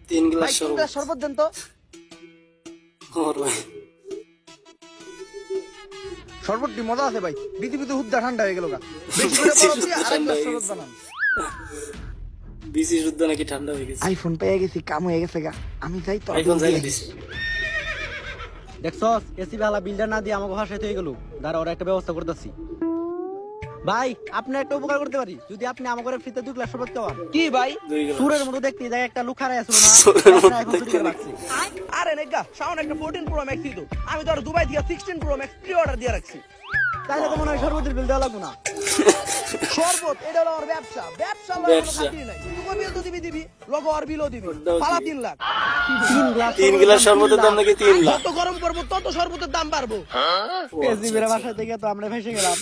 3 ভাই glass 3 glass শরবত দেন তো। ওর ভাই শরবতটি মজা আছে ভাই, বিধি বিধি হুদ্দা ঠান্ডা হয়ে গেল গা। বেশি করে বরফ দিয়ে আরেক গ্লাস শরবত বানান। বিসি যুদ্ধ নাকি ঠান্ডা হয়ে গেছে। আইফোন পেয়ে গেছি, কাম হয়ে গেছে গা। আমি যাই তো আইফোন যাই দিস। দেখছস এসি বালা বিল্ডার না দিয়ে আমাকে ভাষায় হয়ে গেল। দাঁড়া ওরা একটা ব্যবস্থা করতেছি। ভাই আপনি একটা উপকার করতে পারি, যদি আপনি আমাকে ফ্রিতে 2 গ্লাস শরবত খাওয়ান। কি ভাই? সুরের মতো দেখতে যায় একটা লুক হারায় আসলো না, সুরের মতো এখন চুরি করে রাখছি। আরে নেগা সাউন্ড একটা 14 প্রো ম্যাক্স দিত, আমি তো আর দুবাই থেকে 16 প্রো ম্যাক্স প্রি অর্ডার দিয়ে রাখছি। তাইলে তো মনে হয় সর্বতির বিল দেওয়া লাগবো না। শরবত এটা হলো আমার ব্যবসা, ব্যবসা লয় কোনো খাতির নাই। তুই বিল তো দিবি দিবি, লগো আর বিলও দিবি, পালা 3 লাখ। 3 গ্লাস শরবতের দাম নাকি 3 লাখ। যত গরম করবো তত শরবতের দাম বাড়বো। এসি বেরা বাসা থেকে তো আমরা ফেসে গেলাম।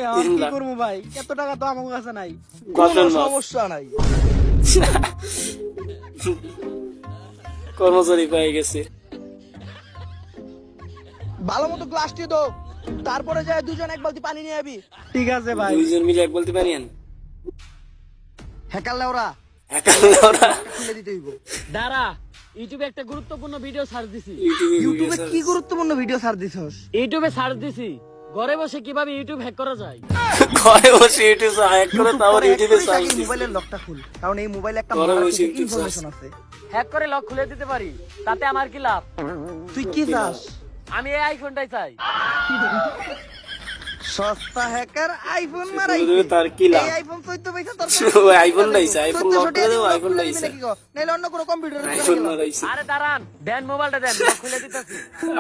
এখন কি করবো ভাই, এত টাকা তো আমার কাছে নাই। কোনো সমস্যা নাই, কর্মচারী পেয়ে গেছে। ভালো মতো গ্লাসটি দাও, তারপরে যায় দুজন এক বালতি পানি নিয়ে আবি। ঠিক আছে ভাই। দুইজন মিলে এক বলতে পারিয়েন। হ্যাকারলে ওরা একাল্লারা খুলে দিতে হইব। দাঁড়া, ইউটিউবে একটা গুরুত্বপূর্ণ ভিডিও সার্চ দিছি। ইউটিউবে কি গুরুত্বপূর্ণ ভিডিও ছাড় দিছস? ইউটিউবে সার্চ দিছি ঘরে বসে কিভাবে ইউটিউব হ্যাক করা যায়। ঘরে বসে ইউটিউব হ্যাক করে তারপর ইউটিউবে সার্চ দিস। মোবাইলের লকটা খুল, কারণ এই মোবাইলে একটা ঘরে বসে YouTube ইনফরমেশন আছে। হ্যাক করে লক খুলে দিতে পারি, তাতে আমার কি লাভ? তুই কি চাস? আমি এই আইফোনটাই চাই। সস্তা হ্যাকার আইফোন শুধু মারাই, তার কি লাভ? এই আইফোন 14 পয়সা তোর ওই আইফোন লাইছে, আইফোন লক করে দাও, আইফোন লাইছে। নাইলে অন্য কোনো কম্পিউটার আইফোন মারাইছে। আরে দাঁড়ান, দেন মোবাইলটা দেন, লক খুলে দিতেছি।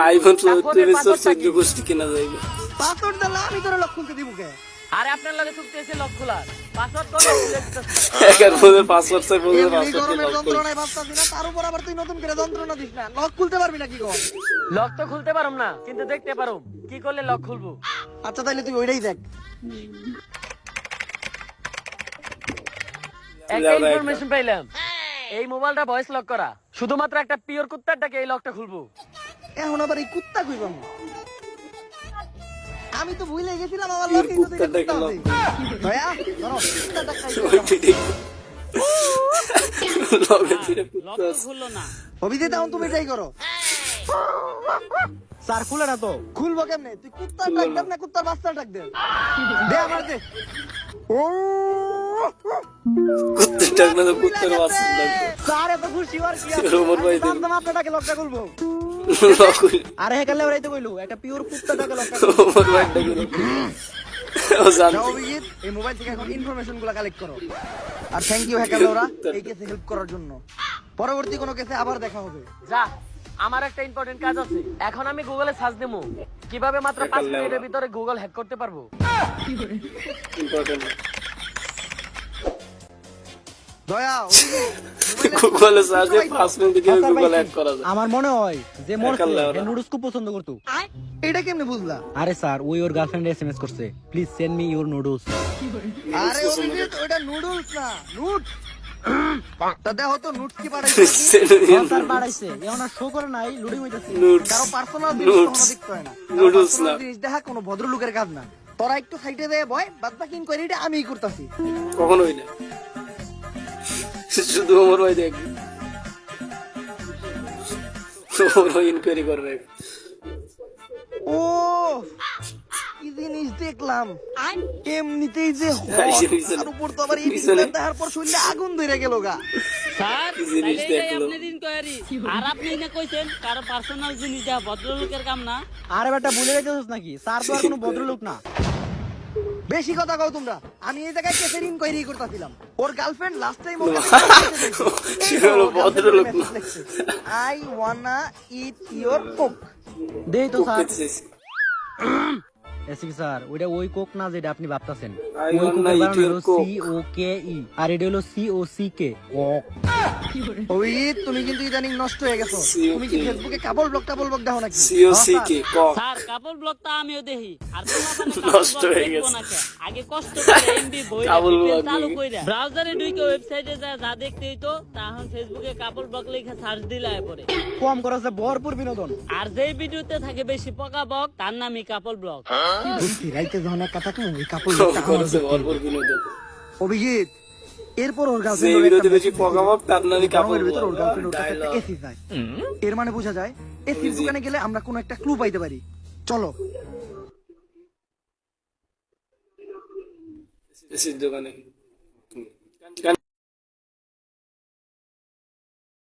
আইফোন 14 গোষ্ঠী কেনা যাইবে। পাসওয়ার্ড দিলে আমি তোর লক খুলতে দিব কে? আরে আপনার লাগে চুক্তি আছে লক খোলার, পাসওয়ার্ড করে খুলে দিতেছি। একার ফোনের পাসওয়ার্ড চাই, ফোনের এমনি পাসওয়ার্ড গরমের লক করি। যন্ত্রণায় বাঁচতাছি না, তার উপর আবার তুই নতুন করে যন্ত্রণা দিস না। লক খুলতে পারবি না কি কর? লক তো খুলতে পারুম না, কিন্তু দেখতে পারুম কি করলে লক খুলবো। আচ্ছা তাইলে তুই ওইটাই দেখ। একটা ইনফরমেশন পাইলাম, এই মোবাইলটা ভয়েস লক করা, শুধুমাত্র একটা পিওর কুত্তারটাকে এই লকটা খুলবো। এখন আবার এই কুত্তা কইবাম? আমি তো ভুলে গেছিলাম আমার এই লক এই কুত্তাটাকে কুত্তা লক। আছে। দয়া ধরো কুত্তাটা খাই। লগে ছিড়ে কুত্তা আছে। খুললো না। অভিজিৎ এখন তুমি এটাই করো। স্যার খুলে না তো। খুলবো কেমনে? তুই কুত্তার ডাক দেব না কুত্তার বাচ্চার ডাক দে? দে আমার দে। ও কুত্তার ডাক না তো কুত্তার বাচ্চা লাগবে। স্যার এত খুশি আর কি আছে? রোবট ভাই দেন। আমি আপনাটাকে লকটা খুলবো। লক করি। আরে হেকালে ওরাই তো কইলো একটা পিওর কুত্তাটাকে লকটা। রোবট ভাই ডাকি লক করি। ও জান। যাও অভিজিৎ, এই মোবাইল থেকে এখন ইনফরমেশন গুলো কালেক্ট করো। আর থ্যাংক ইউ হ্যাকার ওরা এই কেসে হেল্প করার জন্য। পরবর্তী কোনো কেসে আবার দেখা হবে। যা, আমার একটা ইম্পর্টেন্ট কাজ আছে। এখন আমি গুগলে সার্চ দেবো কিভাবে মাত্র 5 মিনিটের ভিতরে গুগল হ্যাক করতে পারবো। ইম্পর্টেন্ট। দয়া অভিজিৎ, গুগলে সার্চ দিয়ে 5 মিনিট দিয়ে গুগল হ্যাক করা যায়। আমার মনে হয় যে মরছে হেকালে ওরা। নুডলস খুব পছন্দ করতো। এটা কেমনে বুঝলা? আরে স্যার ওই ওর গার্লফ্রেন্ড এসএমএস করছে, please send me your noodles. আরে অভিজিৎ ওটা নুডলস না, নুট। তা দেখো তো নুট কি পাঠাইছে? স্যার বাড়াইছে, এখন আর শো করে নাই, লোডিং হইতাছে। কারো পার্সোনাল জিনিস কখনো দেখতে হয় না। নুডলস না। জিনিস দেখা কোনো ভদ্রলোকের কাজ না। তোরা একটু সাইডে দিয়ে বয়, বাদ বাকি ইনকোয়ারিটা আমিই করতেছি। কখনোই না। শুধু আমার ভাই দেখ। ওর ইনকোয়ারি করবে। ও কি জিনিস দেখলাম, এমনিতেই যে এই জিনিস- তার উপর তো আবার এই পিছনে- পিকচার দেখার পর শরীরে আগুন ধরে গেল গা। স্যার কি জিনিস তাইলে এটাই দেখলো? আপনার ইনকোয়ারি। আর আপনি না কইছেন কারো পার্সোনাল জিনিস দেওয়া ভদ্রলোকের কাম না। আরে বেটা ভুলে গেছিস নাকি? স্যার তো আর কোনো ভদ্রলোক না। বেশি কথা কও তোমরা। আমি এই জায়গায় কেসের ইনকোয়ারি করতেছিলাম। ওর গার্লফ্রেন্ড লাস্ট টাইম সে হলো ভদ্রলোক না। I wanna eat your Coke. দেই তো স্যার। খেতে চাইছি। এসিকে স্যার ওইটা ওই কোক না যেটা আপনি ভাবতাছেন। I ওই wanna কোকের eat বানানো your হলো coke. COKE আর এটা হলো COCK কক। অভিজিৎ তুমি কিন্তু ইদানিং নষ্ট হয়ে গেছো। তুমি কি ফেসবুকে কাবল ব্লগ দেখো নাকি? COCK cock. স্যার কাপড় ব্লগটা আমিও দেখি। আর পোলাপানে নষ্ট কাপড় হয়ে ব্লগ দেখবো গেছে। না কে? আগে কষ্ট করে এমবি বই কাপড় ব্লগ চালু দেখি। কইরা ব্রাউজারে ঢুকে ওয়েবসাইটে যা দেখতে হইতো তখন ফেসবুকে কাপড় ব্লগ লিখে সার্চ দিলে পরে। কম করেছে ভরপুর বিনোদন। আর যেই ভিডিওতে থাকে বেশি পোকা বক তার নামই কাপড় ব্লগ। বুঝছি রাইতে যখন এক কথা কম ওই কাপল কম করেছে ভরপুর বিনোদন। অভিজিৎ এরপর ওর যে গার্লফ্রেন্ড বিরোধী বেশি পকামক তার নারী কাপড় গরমের ভিতর ওর গার্লফ্রেন্ড ওর কাছে একটা এসি চায়। এর মানে বোঝা যায় এসির দোকানে গেলে আমরা কোনো একটা ক্লু পাইতে পারি। চলো। এসির দোকানে